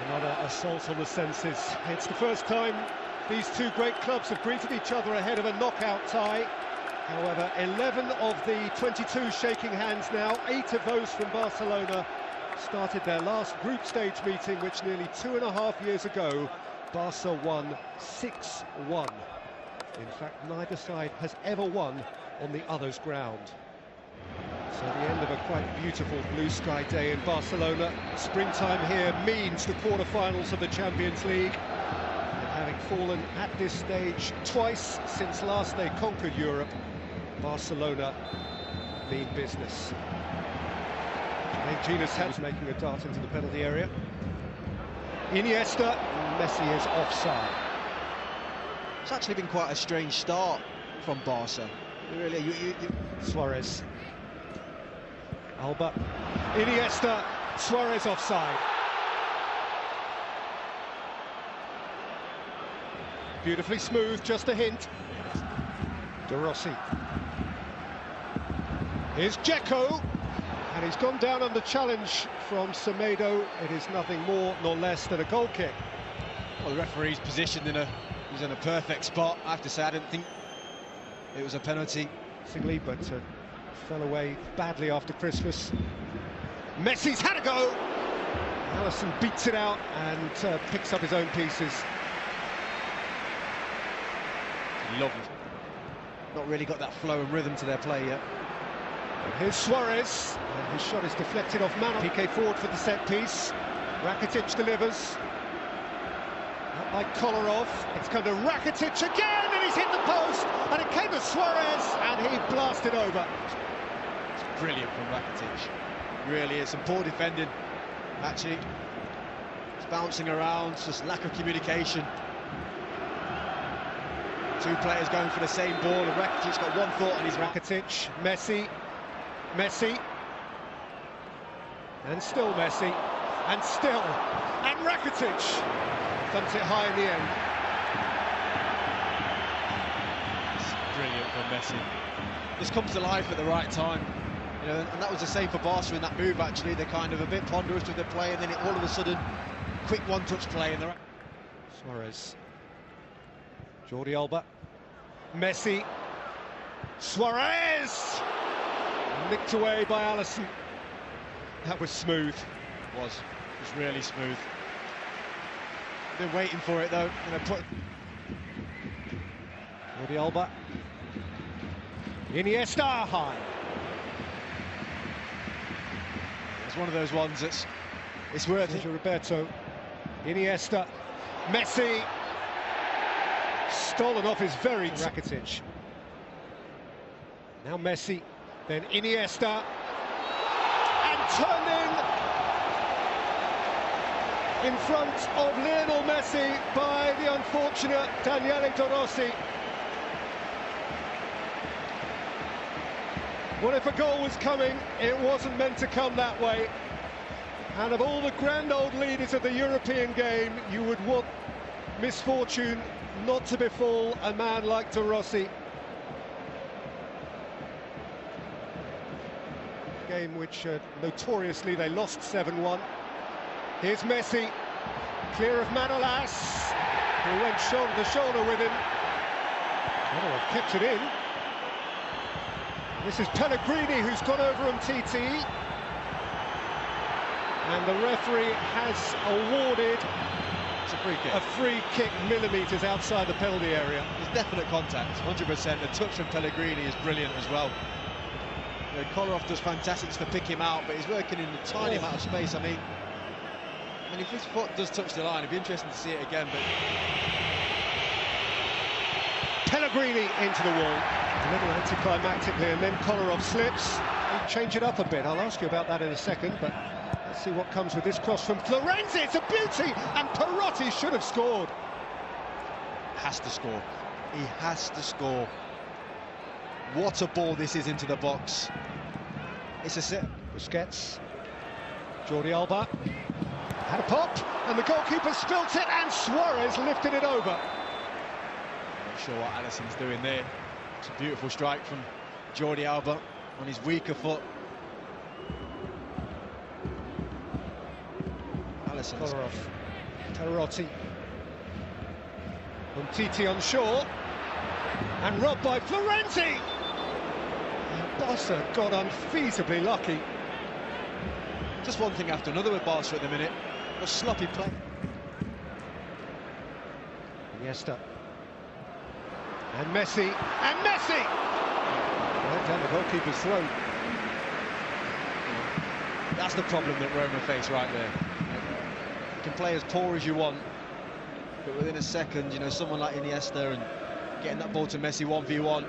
Another assault on the senses. It's the first time these two great clubs have greeted each other ahead of a knockout tie. However, 11 of the 22 shaking hands now, 8 of those from Barcelona, started their last group stage meeting, which nearly 2.5 years ago, Barca won 6-1. In fact, neither side has ever won on the other's ground. So the end of a quite beautiful blue sky day in Barcelona. Springtime here means the quarter-finals of the Champions League. And having fallen at this stage twice since last they conquered Europe, Barcelona mean business. Genius was making a dart into the penalty area. Iniesta, Messi is offside. It's actually been quite a strange start from Barca. Really, Suarez. Alba. Iniesta, Suarez offside. Beautifully smooth, just a hint. De Rossi. Here's Dzeko. And he's gone down on the challenge from Semedo. It is nothing more nor less than a goal kick. Well, the referee's positioned he's in a perfect spot. I have to say, I didn't think it was a penalty. But fell away badly after Christmas. Messi's had a go. Alisson beats it out and picks up his own pieces. Lovely. Not really got that flow and rhythm to their play yet. Here's Suarez, and his shot is deflected off Mano. PK forward for the set piece. Rakitic delivers. Up by Kolarov. It's come to Rakitic again, and he's hit the post. And it came to Suarez, and he blasted over. It's brilliant from Rakitic. Really, it's some poor defending. Actually, it's bouncing around. It's just lack of communication. Two players going for the same ball, and Rakitic's got one thought, and he's Rakitic, Messi. Messi, and still Messi, and still, and Rakitic dumps it high in the end. It's brilliant from Messi. This comes to life at the right time, you know, and that was the same for Barca in that move. Actually, they're kind of a bit ponderous with their play, and then all of a sudden, quick one-touch play. And Suarez, Jordi Alba, Messi, Suarez. Nicked away by Alisson. That was smooth. It was really smooth. They're waiting for it though. Jordi Alba. Iniesta high. It's one of those ones it's worth it. Roberto. Iniesta. Messi. Stolen off his very Rakitic. Now Messi. Then Iniesta, and turned in front of Lionel Messi by the unfortunate Daniele De Rossi. Well, if a goal was coming, it wasn't meant to come that way. And of all the grand old leaders of the European game, you would want misfortune not to befall a man like De Rossi. Game which notoriously they lost 7-1. Here's Messi, clear of Manolas, who went shoulder to shoulder with him. Oh, kept it in. This is Pellegrini, who's gone over on TT. And the referee has awarded a free kick millimetres outside the penalty area. There's definite contact, 100%. The touch from Pellegrini is brilliant as well. You know, Kolarov does fantastic to pick him out, but he's working in a tiny amount of space. I mean, if his foot does touch the line, it'd be interesting to see it again. But Pellegrini into the wall, a little anticlimactically, and then Kolarov slips. He'll change it up a bit. I'll ask you about that in a second, but let's see what comes with this cross from Florenzi. It's a beauty, and Perotti should have scored. Has to score. He has to score. What a ball this is into the box. It's a set. Busquets. Jordi Alba. Had a pop, and the goalkeeper spilt it, and Suarez lifted it over. Not sure what Alisson's doing there. It's a beautiful strike from Jordi Alba on his weaker foot. Kolarov. Perotti. Umtiti on shore. And robbed by Florenzi! And Barca got unfeasibly lucky. Just one thing after another with Barca at the minute. A sloppy play. Iniesta. And Messi. And Messi! Right down the goalkeeper's throat. That's the problem that Roma face right there. You can play as poor as you want, but within a second, you know, someone like Iniesta and getting that ball to Messi 1v1.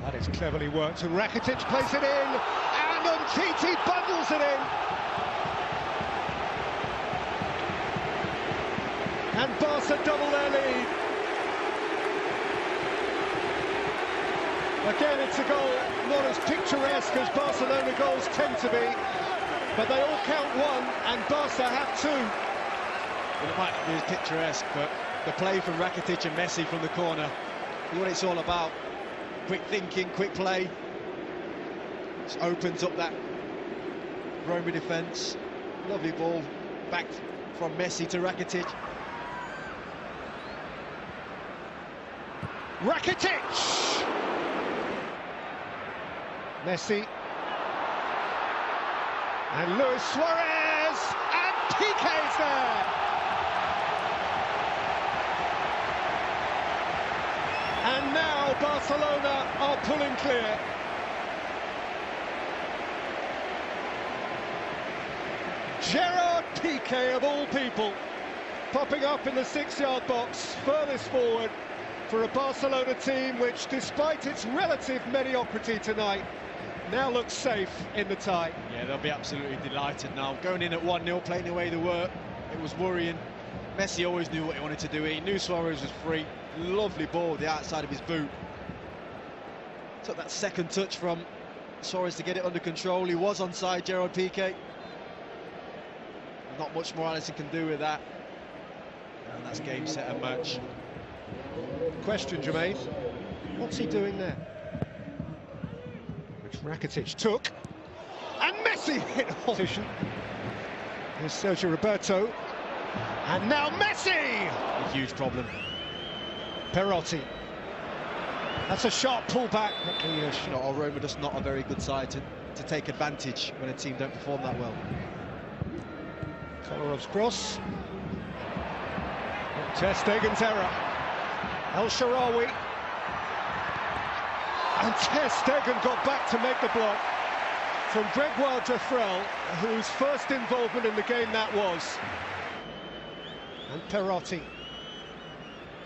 That is cleverly worked, and Rakitic plays it in, and Umtiti bundles it in. And Barca double their lead. Again, it's a goal not as picturesque as Barcelona goals tend to be, but they all count one, and Barca have two. Well, it might not be as picturesque, but the play from Rakitic and Messi from the corner is what it's all about. Quick thinking, quick play. Just opens up that Roma defence. Lovely ball back from Messi to Rakitic. Rakitic! Messi. And Luis Suarez! And Piqué's there! And now Barcelona are pulling clear. Gerard Piqué, of all people, popping up in the 6-yard box, furthest forward for a Barcelona team which, despite its relative mediocrity tonight, now looks safe in the tie. Yeah, they'll be absolutely delighted now. Going in at 1-0, playing away the work, it was worrying. Messi always knew what he wanted to do. He knew Suarez was free. Lovely ball, the outside of his boot. Took that second touch from Suarez to get it under control. He was onside, Gerard Piqué. Not much more Alisson can do with that. And that's game, set and match. Question, Jermaine, what's he doing there? Which Rakitic took, and Messi hit opposition. Here's Sergio Roberto, and now Messi! A huge problem. Perotti. That's a sharp pullback. You know, Roma just not a very good side to take advantage when a team don't perform that well. Kolarov's cross. Ter Stegen's error. El Shaarawy. And Ter Stegen got back to make the block from Gregoire Defrel, whose first involvement in the game that was. And Perotti.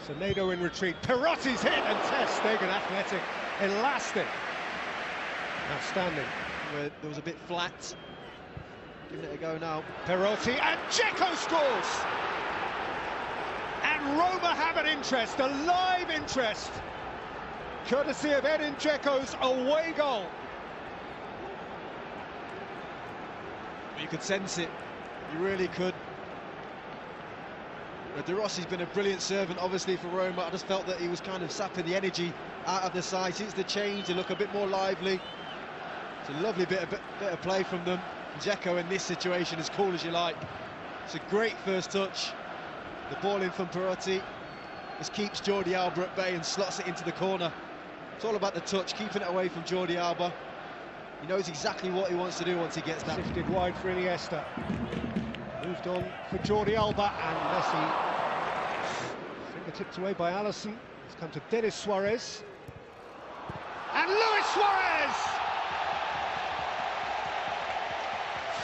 Semedo in retreat. Perotti's hit, and Ter Stegen, athletic, elastic. Outstanding. Where there was a bit flat. Giving it a go now. Perotti, and Dzeko scores! And Roma have an interest, a live interest, courtesy of Edin Dzeko's away goal. You could sense it, you really could. De Rossi's been a brilliant servant, obviously, for Roma. I just felt that he was kind of sapping the energy out of the side. Since the change, they look a bit more lively. It's a lovely bit of play from them. Dzeko in this situation, as cool as you like. It's a great first touch. The ball in from Perotti just keeps Jordi Alba at bay and slots it into the corner. It's all about the touch, keeping it away from Jordi Alba. He knows exactly what he wants to do once he gets that. Sifted wide for Iniesta. Moved on for Jordi Alba, and Messi fingertipped away by Alisson. It's come to Denis Suarez. And Luis Suarez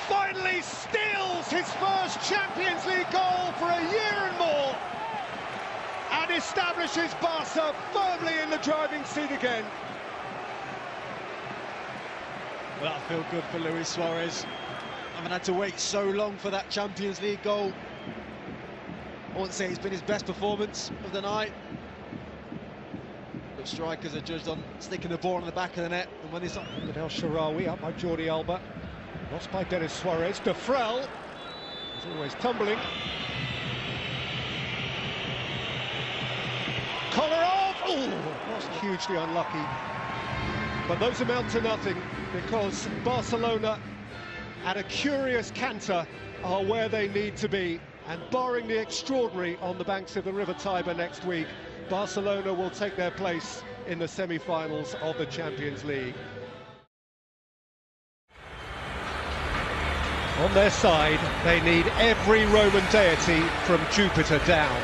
finally steals his first Champions League goal for a year and more, and establishes Barca firmly in the driving seat again. Well, that'll feel good for Luis Suarez. I haven't had to wait so long for that Champions League goal. I won't say it's been his best performance of the night, but strikers are judged on sticking the ball in the back of the net, and when it's not... But El Shaarawy up by Jordi Alba. Lost by Denis Suarez. Defrel is always tumbling. Kolarov! Oh, was hugely unlucky. But those amount to nothing, because Barcelona at a curious canter are where they need to be. And barring the extraordinary on the banks of the River Tiber next week, Barcelona will take their place in the semi-finals of the Champions League. On their side, they need every Roman deity from Jupiter down.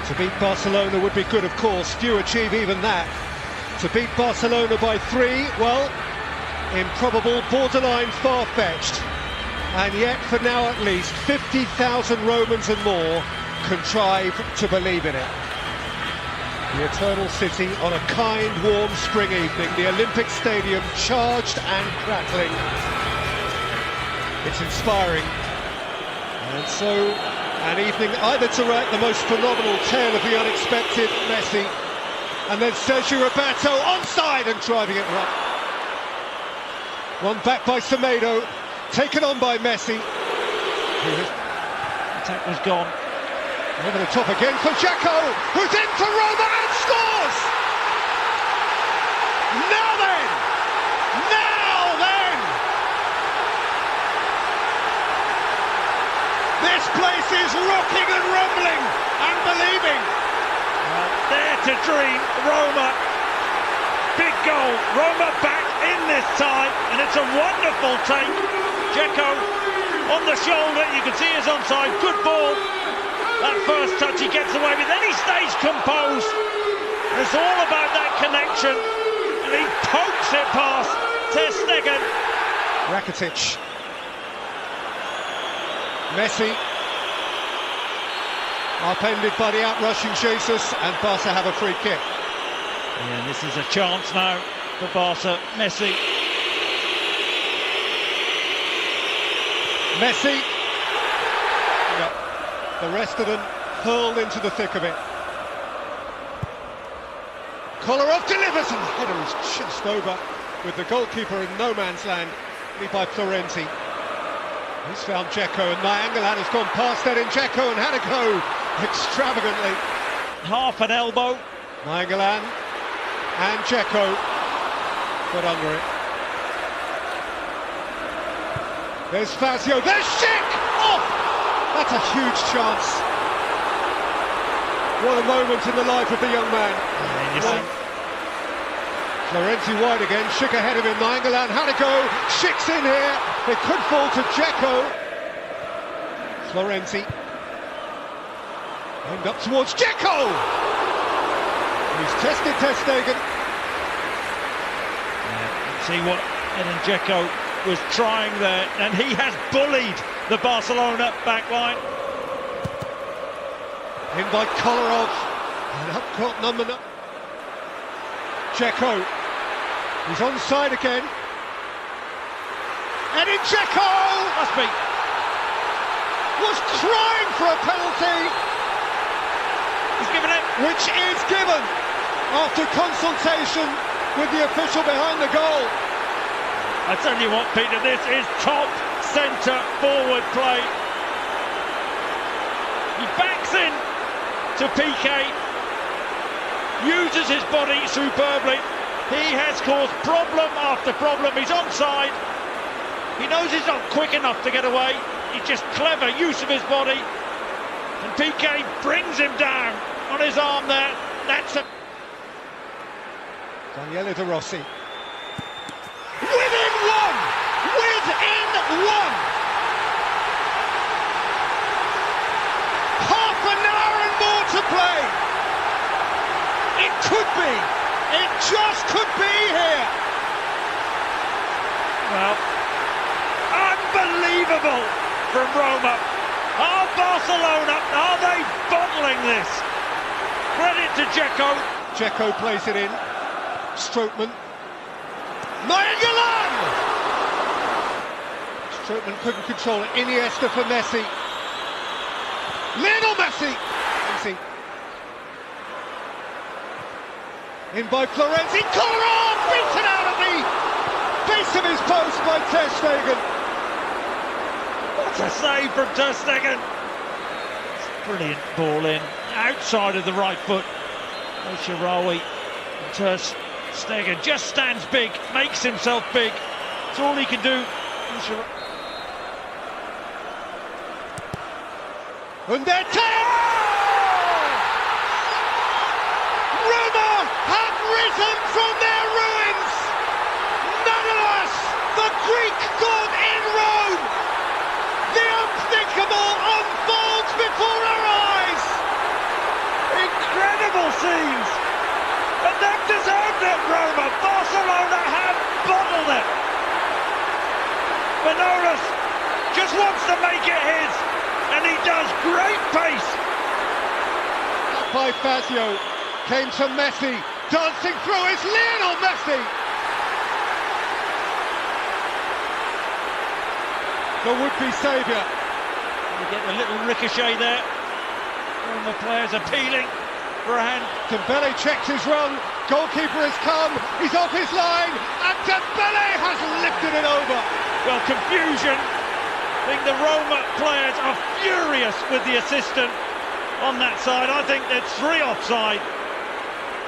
To beat Barcelona would be good, of course. Few achieve even that. To beat Barcelona by 3, well, improbable, borderline far-fetched. And yet, for now at least, 50,000 Romans and more contrive to believe in it. The Eternal City on a kind, warm spring evening, the Olympic Stadium charged and crackling. It's inspiring. And so, an evening either to write the most phenomenal tale of the unexpected, Messi, and then Sergio Roberto onside and driving it right. One back by Semedo. Taken on by Messi. Attack was gone. Over the top again for Dzeko, who's in for Roma and scores! Now then! This place is rocking and rumbling and believing. Well, dare to dream, Roma. Big goal, Roma back in this time, and it's a wonderful take. Dzeko on the shoulder, you can see he's onside, good ball. That first touch he gets away with, then he stays composed. It's all about that connection, and he pokes it past Ter Stegen. Rakitic. Messi. Upended by the outrushing Jesus, and Barca have a free kick. Yeah, this is a chance now for Barca. Messi. Messi. Yep. The rest of them hurled into the thick of it. Kolarov delivers, and the header is just over with the goalkeeper in no man's land, by Florenti. He's found Dzeko, and Nainggolan has gone past that in Dzeko and had a go extravagantly. Half an elbow. Nainggolan and Dzeko got under it. There's Fazio, there's Schick! Oh! That's a huge chance. What a moment in the life of the young man. Florenti wide again, Schick ahead of him, Nainggolan had a go, Schick's in here, it could fall to Dzeko. Florenti. Aimed up towards Dzeko! He's tested Ter Stegen. See what Edin Dzeko was trying there, and he has bullied the Barcelona backline. In by Kolarov, and up caught number 9. Dzeko, he's onside again. Edin Dzeko Must be. was crying for a penalty. He's given it. Which is given after consultation with the official behind the goal. I tell you what, Peter, this is top centre forward play. He backs in to Piqué, uses his body superbly. He has caused problem after problem. He's onside. He knows he's not quick enough to get away. He's just clever use of his body. And Piqué brings him down on his arm there. That's a... Daniele De Rossi. Within one! Within one! Half an hour and more to play! It could be! It just could be here! Well, unbelievable from Roma. Are Barcelona, are they bottling this? Credit to Dzeko. Dzeko plays it in. Strootman. Nainggolan! Strootman couldn't control it. Iniesta for Messi. Lionel Messi! Messi. In by Florenti. Kolarov beaten out of the base of his post by Ter Stegen. What a save from Ter Stegen. Brilliant ball in, outside of the right foot. El Shaarawy. Ter Stegen just stands big, makes himself big. It's all he can do And they're 10! Roma have risen from their ruins! Nonetheless, the Greek god in Rome! The unthinkable unfolds before our eyes! Incredible scenes! And they've deserved it, Roma! Barcelona have bottled it! Manolas just wants to make it his, and he does. Great pace! By Fazio, came to Messi, dancing through is Lionel Messi! The would-be saviour. You get a little ricochet there. All the players appealing for a hand. Dembele checked his run, goalkeeper has come, he's off his line, and Dembele has lifted it over. Well, confusion. I think the Roma players are furious with the assistant on that side. I think there's 3 offside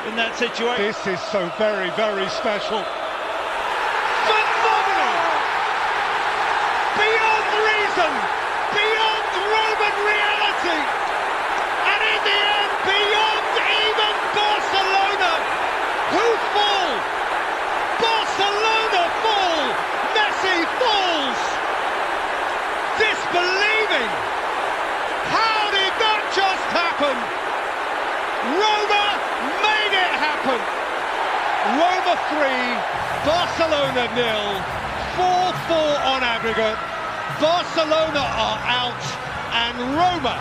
in that situation. This is so very, very special. Phenomenal! Beyond reason, beyond Roman reality, and in the end, beyond even Barcelona, who fall? Barcelona fall! Messi falls! Disbelieving! How did that just happen? Roma made it happen! Roma 3, Barcelona 0, 4-4 on aggregate. Barcelona are out and Roma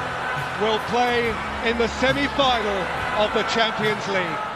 will play in the semi-final of the Champions League.